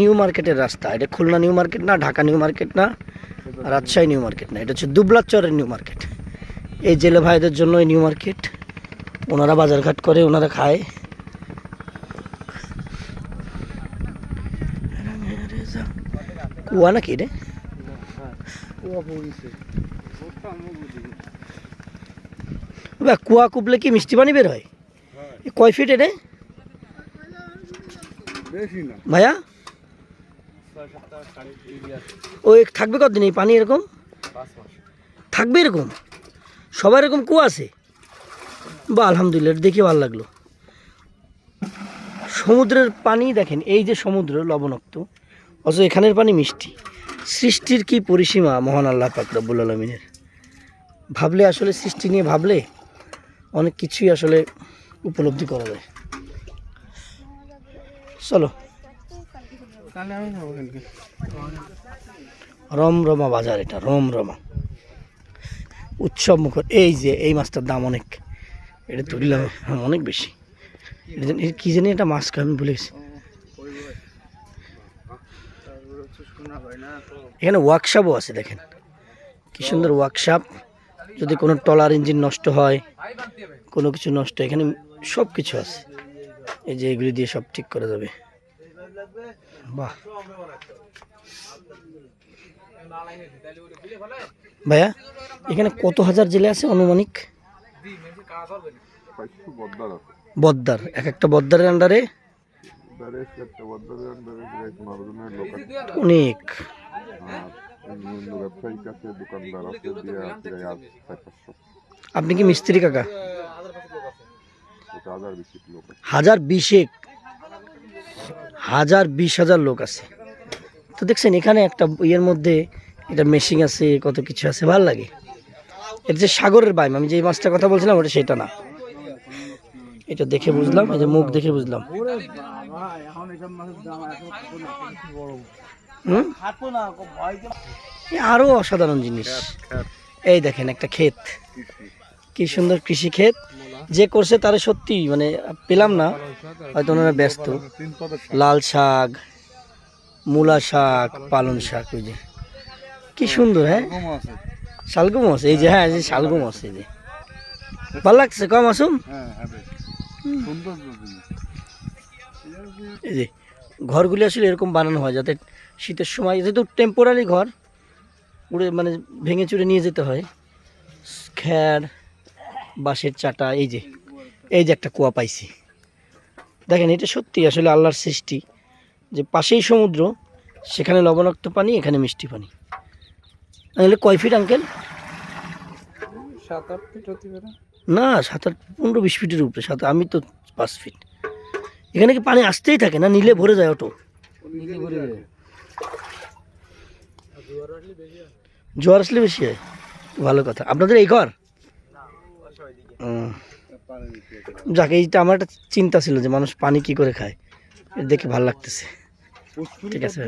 New মার্কেটের রাস্তা। এটা খুলনা নিউ মার্কেট না, ঢাকা নিউ মার্কেট না, রাজশাহী নিউ মার্কেট না, এটা হচ্ছে দুবলাচরের নিউ মার্কেট। এই জেলে ভাইদের জন্য এই নিউ মার্কেট, ওনারা বাজারঘাট করে, ওনারা খায়। কুয়া নাকি রে? কুয়া কুপলে কি মিষ্টি পানি বের হয়? কয় ফিট এটা ভাইয়া? ওই থাকবে কতদিন এই পানি? এরকম থাকবে? এরকম সবার এরকম কুয়া আছে? বা আলহামদুলিল্লাহ, দেখে ভালো লাগলো। সমুদ্রের পানি দেখেন, এই যে সমুদ্র লবণাক্ত, অথচ এখানের পানি মিষ্টি। সৃষ্টির কি পরিসীমা মহান আল্লাহ পাক রব্বুল আলামিনের। ভাবলে আসলে, সৃষ্টি নিয়ে ভাবলে অনেক কিছুই আসলে উপলব্ধি করা যায়। চলো, রমরমা বাজার, এটা রমরমা উৎসব মুখর। এই যে এই মাছটার দাম অনেক, এটা তুললাম অনেক বেশি। এটা কি জানি, এটা মাছ আমি ভুলে গেছি। এখানে ওয়ার্কশপও আছে, দেখেন কি সুন্দর ওয়ার্কশপ। যদি কোনো ট্রলার ইঞ্জিন নষ্ট হয়, কোনো কিছু নষ্ট, এখানে সব কিছু আছে। এই যে এগুলি দিয়ে সব ঠিক করা যাবে। বাহ ভাইয়া, এখানে কত হাজার জেলে আছে আনুমানিক? বদ্দার, এক একটা বদ্দারের আন্ডারে অনেক। আপনি কি মিস্ত্রি কাকা? 1020,000 লোক আছে তো। দেখছেন এখানে একটা ইয়ের মধ্যে এটা মেশিং আছে, কত কিছু আছে, ভালো লাগে। এটা যে সাগরের বাইম, আমি যে মাছটার কথা বলছিলাম ওটা সেটা না। এটা দেখে বুঝলাম, এই যে মুখ দেখে বুঝলাম। আরো অসাধারণ জিনিস। এই দেখেন একটা ক্ষেত, কি সুন্দর কৃষি ক্ষেত। যে করছে তারা সত্যি মানে পেলাম না, হয়তো ওনারা ব্যস্ত। লাল শাক, মূলা শাক, পালন শাক, ওই যে কি সুন্দর। হ্যাঁ, শালগম আছে, এই যে হ্যাঁ এই যে শালগম আছে, এই যে ভালো লাগছে। কম আসুন। এই যে ঘরগুলি আসলে এরকম বানানো হয় যাতে শীতের সময়, যেহেতু টেম্পোরারি ঘর, উড়ে মানে ভেঙে চুরে নিয়ে যেতে হয়। খ্যার, বাঁশের চাটা। এই যে একটা কুয়া পাইছি, দেখেন এটা সত্যি আসলে আল্লাহর সৃষ্টি, যে পাশেই সমুদ্র, সেখানে লবণাক্ত পানি, এখানে মিষ্টি পানি। তাহলে কয় ফিট আঙ্কেল? 7-8 ফিট হতে পারে না, 7-8, 15-20 ফিটের উপরে। আমি তো 5 ফিট। এখানে কি পানি আসতেই থাকে না? নিলে ভরে যায় অটো? জোয়ার আসলে বেশি হয়, ভালো কথা। আপনাদের এই ঘর? যাক, এইটা আমার একটা চিন্তা ছিল যে মানুষ পানি কি করে খায়, দেখে ভালো লাগতেছে। ঠিক আছে।